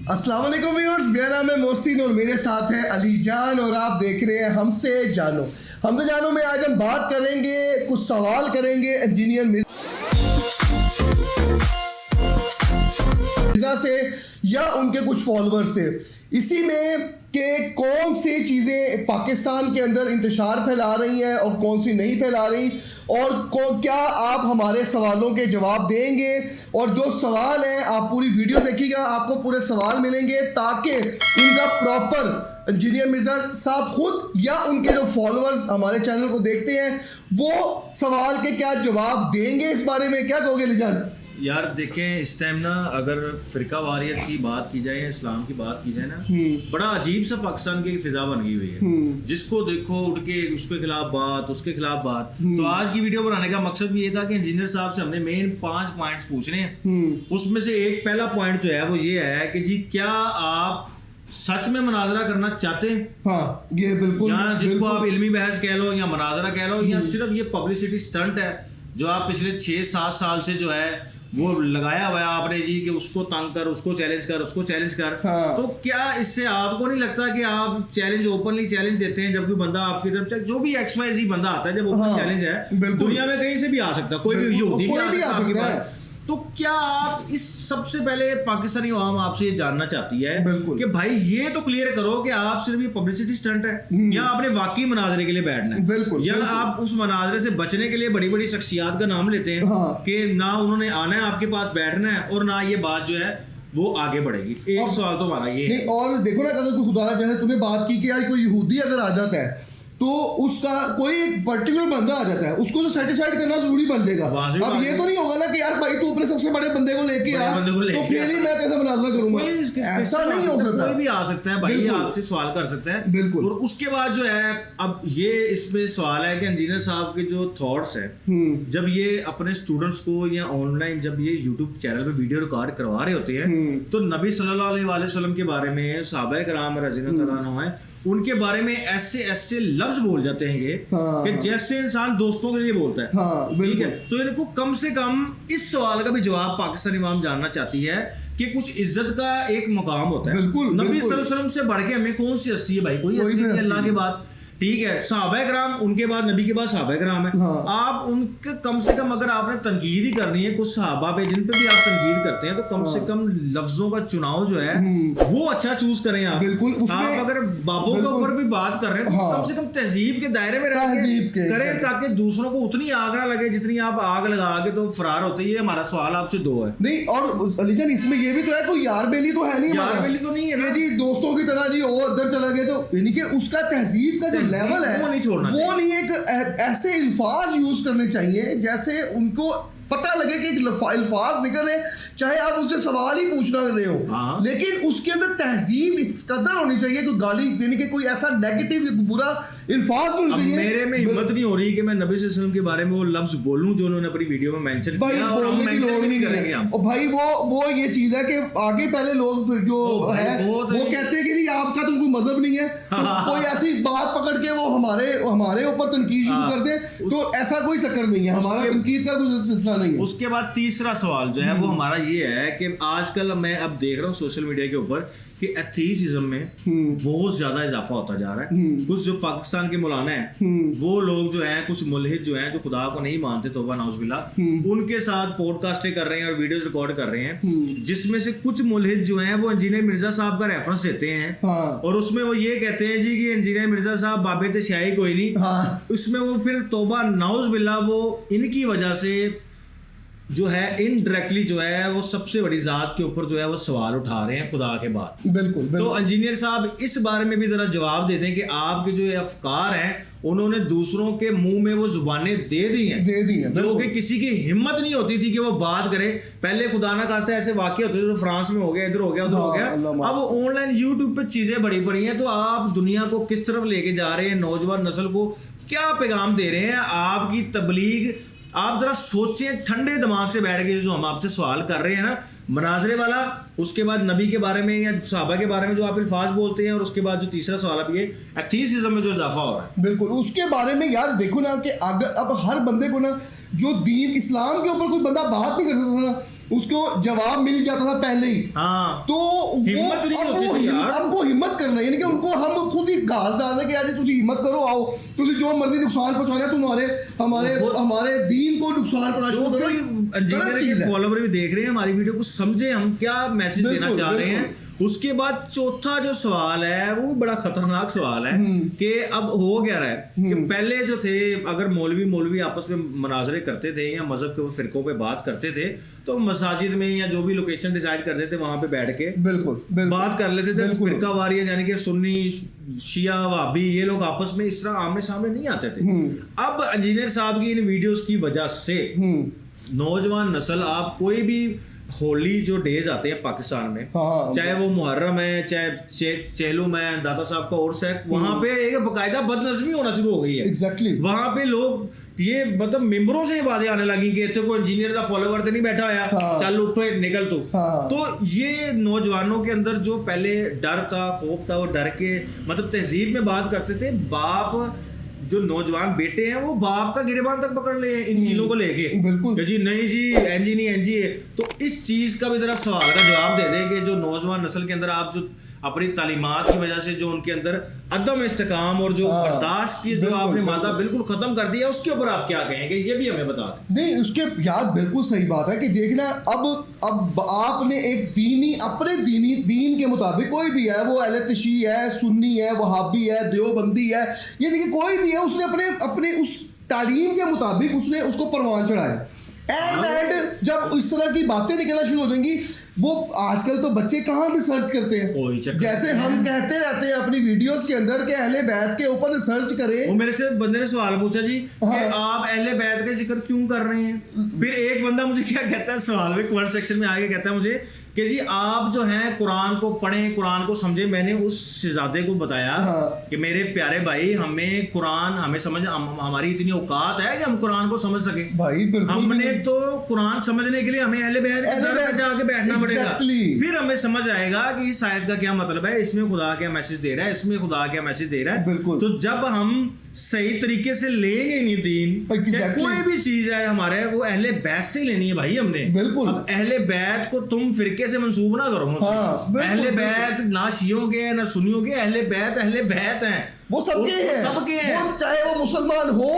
अस्सलाम वालेकुम व्यूअर्स, मेरा नाम है मोहसिन और मेरे साथ है अली जान और आप देख रहे हैं हमसे जानो में आज हम बात करेंगे, कुछ सवाल करेंगे इंजीनियर मिर्जा से या उनके कुछ फॉलोअर्स से, इसी में कि कौन सी चीज़ें पाकिस्तान के अंदर इंतशार फैला रही हैं और कौन सी नहीं फैला रही, और क्या आप हमारे सवालों के जवाब देंगे। और जो सवाल हैं आप पूरी वीडियो देखिएगा, आपको पूरे सवाल मिलेंगे ताकि इनका प्रॉपर इंजीनियर मिर्जा साहब खुद या उनके जो फॉलोअर्स हमारे चैनल को देखते हैं वो सवाल के क्या जवाब देंगे। इस बारे में क्या कहोगे लिजान? यार देखें, इस टाइम ना अगर फिरका वारियत की बात की जाए, इस्लाम की बात की जाए ना, बड़ा अजीब सा पाकिस्तान की फिजा बन गई हुई है। जिसको देखो उठ के उसके खिलाफ बात, उसके खिलाफ बात। तो आज की वीडियो बनाने का मकसद भी ये था कि इंजीनियर साहब से हमने मेन 5 पॉइंट्स पूछने हैं। उसमें से एक पहला पॉइंट जो है वो ये है कि जी क्या आप सच में मनाजरा करना चाहते हैं? हाँ, ये बिल्कुल, या जिसको आप इल्मी बहस कह लो या मनाजरा कह लो, या सिर्फ ये पब्लिसिटी स्टंट है जो आप पिछले 6-7 साल से जो है वो लगाया हुआ है आपने जी कि उसको तंग कर, उसको चैलेंज कर, उसको चैलेंज कर। हाँ। तो क्या इससे आपको नहीं लगता कि आप चैलेंज ओपनली चैलेंज देते हैं जब कोई बंदा आपकी तरफ, जो भी XYZ बंदा आता है, जब ओपन चैलेंज है दुनिया में कहीं से भी आ सकता है, कोई भी यहूदी भी आ सकता है। तो क्या आप इस सबसे पहले पाकिस्तानी आवाम आपसे ये जानना चाहती है कि भाई ये तो क्लियर करो कि आप सिर्फ ये पब्लिसिटी स्टंट है या आपने वाकई मनाजरे के लिए बैठना है? बिल्कुल, या आप उस मनाजरे से बचने के लिए बड़ी बड़ी शख्सियात का नाम लेते हैं कि ना उन्होंने आना है आपके पास बैठना है और ना ये बात जो है वो आगे बढ़ेगी। एक सवाल तो हमारा ये है। और देखो ना, अगर कोई खुदा जैसे तूने बात की कि यार कोई यहूदी अगर आ जाता है तो उसका कोई एक पर्टिकुलर बंदा आ जाता है, उसको तो सेटिस्फाइड करना जरूरी बन जाएगा। अब ये तो नहीं होगा ना कि यार भाई तू अपने सबसे बड़े बंदे को लेके आ तो फिर ही मैं कैसे मुनाजरा करूंगा। ऐसा नहीं हो सकता। कोई भी आ सकता है भाई, आपसे सवाल कर सकता है। बिल्कुल। और उसके बाद जो है, अब ये इसमें सवाल है कि इंजीनियर साहब के जो थॉट्स हैं जब ये अपने स्टूडेंट्स को या ऑनलाइन जब ये यूट्यूब चैनल पे वीडियो रिकॉर्ड करवा रहे होते हैं तो नबी सल्लल्लाहु अलैहि वसल्लम के बारे में, सहाबा किराम रज़ियल्लाहु अन्हुम हैं, उनके बारे में ऐसे ऐसे लफ्ज बोल जाते हैं कि जैसे इंसान दोस्तों के लिए बोलता है। ठीक है, तो इनको कम से कम इस सवाल का भी जवाब पाकिस्तानी आवाम जानना चाहती है कि कुछ इज्जत का एक मुकाम होता है। नबी सल्लल्लाहु अलैहि वसल्लम से बढ़ के हमें कौन सी हस्ती है भाई? कोई हस्ती नहीं, अल्लाह के बाद। ठीक है, सहाबा किराम, उनके बाद नबी के बाद सहाबा किराम है। आप उनके कम से कम अगर आपने तनकीद ही करनी है कुछ सहाबा पे जिन पे भी आप तनकीद करते हैं तो कम से कम लफ्जों का चुनाव जो है वो अच्छा चूज करें आप। बिल्कुल। आप अगर बाबों के ऊपर भी बात कर रहे हैं तो कम से कम तहजीब के दायरे में रह के करें ताकि दूसरों को उतनी आग ना लगे जितनी आप आग लगा के तो फरार होते हैं। ये हमारा सवाल आपसे 2 है। नहीं, और अलीजान इसमें ये भी तो है, कोई यार बेली तो है नहीं, यार बेली तो नहीं है जी, दोस्तों की तरह जी वो उधर चला गए तो यानी कि उसका तहजीब का जो लेवल है वो नहीं छोड़ना, वो नहीं, एक ऐसे अल्फाज यूज करने चाहिए जैसे उनको पता लगे कि अल्फाज निकल रहे, चाहे आप उससे सवाल ही पूछना रहे हो, लेकिन उसके अंदर तहजीब इस कदर होनी चाहिए कि गाली यानी कि कोई ऐसा नेगेटिव बुरा अल्फाज नहीं होना चाहिए। मेरे में हिम्मत नहीं हो रही कि मैं नबी सल्लल्लाहु अलैहि वसल्लम के बारे में वो लफ्ज बोलूं जो उन्होंने अपनी वीडियो में मेंशन किया, और हम मेंशन भी नहीं करेंगे हम। और भाई वो ये चीज है कि आगे पहले लोग फिर जो है वो कहते हैं कि नहीं आपका तो कोई मजहब नहीं है, कोई ऐसी बात पकड़ के वो हमारे ऊपर तनकीद शुरू कर दे, तो ऐसा कोई चक्कर नहीं है, हमारा तनकीद का कोई सिलसिला नहीं है। उसके बाद तीसरा सवाल जो है वो हमारा ये है कि आजकल मैं अब देख रहा हूँ सोशल मीडिया के ऊपर कि एथीसिज्म में बहुत ज्यादा इजाफा होता जा रहा है। कुछ जो पाकिस्तान के मौलाना हैं वो लोग जो हैं, कुछ मुल्हिद जो हैं जो खुदा को नहीं मानते, तौबा नाउज़ुबिल्लाह, उनके साथ पॉडकास्टें कर रहे हैं और वीडियोस रिकॉर्ड कर रहे हैं, जिसमें से कुछ मुल्हिद जो हैं वो इंजीनियर मिर्जा साहब का रेफरेंस देते हैं और उसमें वो ये कहते हैं जी कि इंजीनियर मिर्जा साहब बाबे ते शाही कोई नहीं। उसमें वो फिर तौबा नाउज़ुबिल्लाह वो इनकी वजह से जो है इनडायरेक्टली जो है वो सबसे बड़ी जात के ऊपर जो है वो सवाल उठा रहे हैं खुदा के बाद। बिल्कुल। तो इंजीनियर साहब इस बारे में भी जरा जवाब देते हैं कि आपके जो अफकार हैं उन्होंने दूसरों के मुंह में वो जुबानें दे दी हैं जो कि किसी की हिम्मत नहीं होती थी कि वो बात करे। पहले खुदा ना खास्ता ऐसे वाक़े होते थे, तो फ्रांस में हो गया, इधर हो गया, उधर हो गया। अब ऑनलाइन यूट्यूब पे चीजें बड़ी बड़ी हैं, तो आप दुनिया को किस तरफ लेके जा रहे हैं, नौजवान नस्ल को क्या पैगाम दे रहे हैं आपकी तबलीग? आप जरा सोचें ठंडे दिमाग से बैठ के जो हम आपसे सवाल कर रहे हैं ना, मनाजरे वाला, उसके बाद नबी के बारे में या सहाबा के बारे में जो आप अल्फाज बोलते हैं, और उसके बाद जो तीसरा सवाल अब ये एथीसिज्म में जो इजाफा हो रहा है। बिल्कुल, उसके बारे में यार देखो ना कि अगर अब हर बंदे को ना जो दीन इस्लाम के ऊपर कोई बंदा बात नहीं कर सकता ना, اس کو جواب مل جاتا تھا پہلے ہی. ہاں تو اب وہ ہمت کر رہے ہیں, یعنی کہ ان کو ہم خود ہی گھاس ڈال رہے ہیں کہ یار تسی ہمت کرو, آؤ تسی جو مرضی نقصان پہنچانا, ہمارے دین کو نقصان پہنچانا. فالوور بھی دیکھ رہے ہیں ہماری ویڈیو کو, سمجھے ہم کیا میسج دینا چاہ رہے ہیں. اس کے بعد چوتھا جو سوال ہے وہ بڑا خطرناک سوال ہے کہ اب ہو گیا رہا ہے کہ پہلے جو تھے اگر مولوی آپس میں مناظرے کرتے تھے یا مذہب کے فرقوں پہ بات کرتے تھے تو مساجد میں یا جو بھی لوکیشن ڈیسائیڈ کرتے تھے وہاں پہ بیٹھ کے بالکل بات کر لیتے تھے. فرقہ واریت یعنی کہ سنی شیعہ وہابی یہ لوگ آپس میں اس طرح آمنے سامنے نہیں آتے تھے. اب انجینئر صاحب کی ان ویڈیوز کی وجہ سے نوجوان نسل, آپ کوئی بھی ہولی جو ڈیز آتے ہیں پاکستان میں, چاہے وہ محرم ہے, چاہے چہلم ہے, داتا صاحب کا عرس ہے, وہاں پہ ایک باقاعدہ بد نظمی ہونا شروع ہو گئی ہے. وہاں پہ لوگ یہ مطلب ممبروں سے یہ باتیں آنے لگی کہ اتنے کوئی انجینئر کا فالوور تو نہیں بیٹھا ہوا, چل اٹھو نکل تو یہ نوجوانوں کے اندر جو پہلے ڈر تھا, خوف تھا, وہ ڈر کے مطلب تہذیب میں بات کرتے تھے. باپ جو نوجوان بیٹے ہیں وہ باپ کا گریبان تک پکڑ لے ان چیزوں کو لے کے کہ جی نہیں جی این جی نہیں این جی ہے. تو اس چیز کا بھی ذرا سوال کا جواب دے دیں کہ جو نوجوان نسل کے اندر آپ جو اپنی تعلیمات کی وجہ سے جو ان کے اندر عدم استحکام اور جو برداشت کی جو آپ نے مادہ بالکل ختم کر دیا, اس کے اوپر آپ کیا کہیں گے, یہ بھی ہمیں بتا دیں. نہیں اس کے یاد بالکل صحیح بات ہے کہ دیکھنا اب آپ نے ایک اپنے دین کے مطابق کوئی بھی ہے, وہ اہل تشیع ہے, سنی ہے, وہابی ہے, دیوبندی ہے, یعنی کہ کوئی بھی ہے, اس نے اپنے اس تعلیم کے مطابق اس نے اس کو پروان چڑھایا. اینڈ جب اس طرح کی باتیں نکلنا شروع ہو جائیں گی, وہ آج کل تو بچے کہاں ریسرچ کرتے ہیں, جیسے ہم کہتے رہتے ہیں اپنی ویڈیوز کے اندر کہ اہل بیت کے اوپر ریسرچ کریں. وہ میرے سے بندے نے سوال پوچھا جی کہ آپ اہل بیت کا ذکر کیوں کر رہے ہیں. پھر ایک بندہ مجھے کیا کہتا ہے سوال میں کمنٹ سیکشن میں آگے کہتا ہے مجھے کہ جی آپ جو ہیں قرآن کو پڑھیں, قرآن کو سمجھیں. میں نے اس شہزادے کو بتایا کہ میرے پیارے بھائی, ہمیں قرآن ہمیں سمجھ, ہماری اتنی اوقات ہے کہ ہم قرآن کو سمجھ سکیں. ہم نے تو قرآن سمجھنے کے لیے ہمیں اہل بیت کے در پہ جا کے بیٹھنا پڑے گا, پھر ہمیں سمجھ آئے گا کہ اس آیت کا کیا مطلب ہے, اس میں خدا کیا میسج دے رہا ہے, اس میں خدا کیا میسج دے رہا ہے. تو جب ہم صحیح طریقے سے لیں گے نہیں دین, کوئی بھی چیز ہے ہمارے, وہ اہل بیت سے لینی ہے بھائی ہم نے. اب اہل بیت کو تم فرقے سے منسوب نہ کرو. اہل بیت نہ شیعوں کے نہ سنیوں کے, اہل بیت ہیں, وہ سب کے ہیں, چاہے وہ مسلمان ہو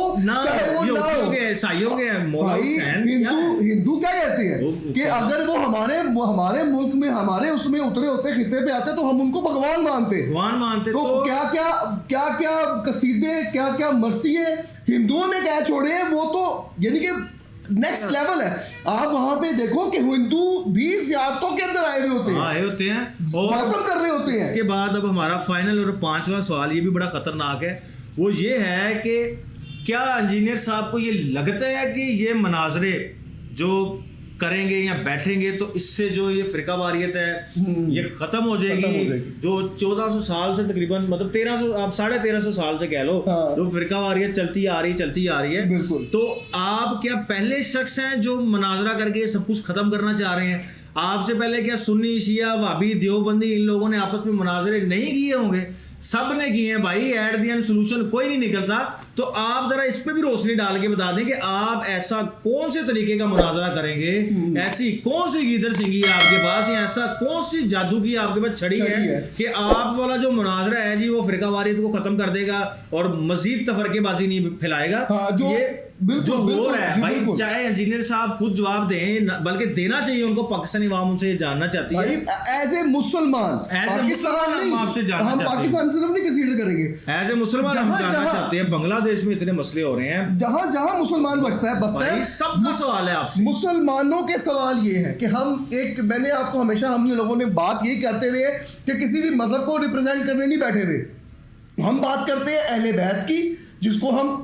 چاہے وہ نہ ہو, عیسائیوں کے. ہندو کیا کہتے ہیں کہ اگر وہ ہمارے ملک میں ہمارے اس میں اترے ہوتے خطے پہ آتے تو ہم ان کو بھگوان مانتے. تو کیا قصیدے کیا مرثیے ہندوؤں نے کیا چھوڑے ہیں, وہ تو یعنی کہ نیکسٹ لیول ہے. آپ وہاں پہ دیکھو کہ ہندو بھی زیارتوں کے اندر آئے ہوتے ہیں ماتم کر رہے ہوتے ہیں. اس کے بعد اب ہمارا فائنل اور 5واں سوال, یہ بھی بڑا خطرناک ہے. وہ یہ ہے کہ کیا انجینئر صاحب کو یہ لگتا ہے کہ یہ مناظرے جو کریں گے یا بیٹھیں گے تو اس سے جو یہ فرقہ واریت ہے یہ ختم ہو جائے گی, جو 1400 سال سے تقریباً مطلب 1300 آپ 1350 سال سے کہہ لو جو فرقہ واریت چلتی آ رہی ہے. تو آپ کیا پہلے شخص ہیں جو مناظرہ کر کے سب کچھ ختم کرنا چاہ رہے ہیں؟ آپ سے پہلے کیا سنی شیعہ وہابی دیوبندی ان لوگوں نے آپس میں مناظرے نہیں کیے ہوں گے؟ سب نے کیے ہیں بھائی. ایٹ دی اینڈ سولوشن کوئی نہیں نکلتا. تو آپ ذرا اس پہ بھی روشنی ڈال کے بتا دیں کہ آپ ایسا کون سے طریقے کا مناظرہ کریں گے, ایسی کون سی گیدر سنگھی ہے آپ کے پاس, یا ایسا کون سی جادو کی آپ کے پاس چھڑی ہے کہ آپ والا جو مناظرہ ہے جی وہ فرقہ واریت کو ختم کر دے گا اور مزید تفرقے بازی نہیں پھیلائے گا. جو ہو رہا ہے بھائی, چاہے انجینئر صاحب خود جواب دیں, بلکہ دینا چاہیے ان کو, پاکستانی عوام ان سے یہ جاننا چاہتی ہے ایز اے مسلمان. ہم آپ سے جاننا چاہتے ہیں, پاکستان صرف نہیں کنسیڈر کریں گے, ایز اے مسلمان ہم جاننا چاہتے ہیں. بنگلہ دیش میں اتنے مسئلے ہو رہے ہیں, جہاں مسلمان بچتا ہے سب کا سوال ہے آپ سے. مسلمانوں کے سوال یہ ہے کہ میں نے آپ کو ہمیشہ ہم لوگوں نے بات یہی کرتے رہے کہ کسی بھی مذہب کو ریپرزینٹ کرنے نہیں بیٹھے ہوئے. ہم بات کرتے ہیں اہل بیت کی, جس کو ہم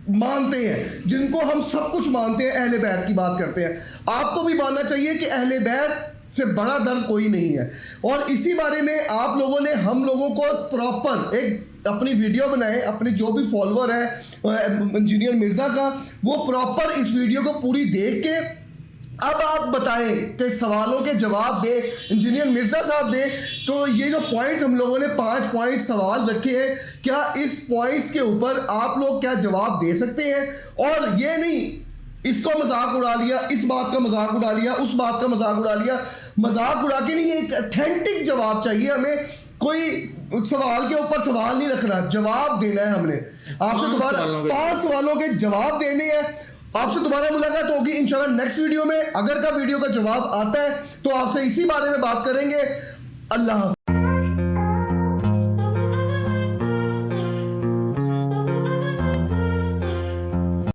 مانتے ہیں, جن کو ہم سب کچھ مانتے ہیں, اہل بیت کی بات کرتے ہیں. آپ کو بھی ماننا چاہیے کہ اہل بیت سے بڑا درد کوئی نہیں ہے. اور اسی بارے میں آپ لوگوں نے ہم لوگوں کو پراپر ایک اپنی ویڈیو بنائے, اپنے جو بھی فالوور ہے انجینئر مرزا کا, وہ پراپر اس ویڈیو کو پوری دیکھ کے اب آپ بتائیں کہ سوالوں کے جواب دیں, انجینئر مرزا صاحب دیں. تو یہ جو پوائنٹ ہم لوگوں نے 5 پوائنٹ سوال رکھے ہیں, کیا اس پوائنٹس کے اوپر آپ لوگ کیا جواب دے سکتے ہیں؟ اور یہ نہیں اس کو مذاق اڑا لیا, اس بات کا مذاق اڑا لیا, اس بات کا مذاق اڑا لیا. مذاق اڑا کے نہیں, ایک اتھینٹک جواب چاہیے ہمیں. کوئی سوال کے اوپر سوال نہیں رکھنا, جواب دینا ہے ہم نے. آپ سے دوبارہ 5 سوالوں کے جواب دینے ہیں. آپ سے دوبارہ ملاقات ہوگی انشاءاللہ نیکسٹ ویڈیو میں. اگر کا ویڈیو کا جواب آتا ہے تو آپ سے اسی بارے میں بات کریں گے. اللہ حافظ.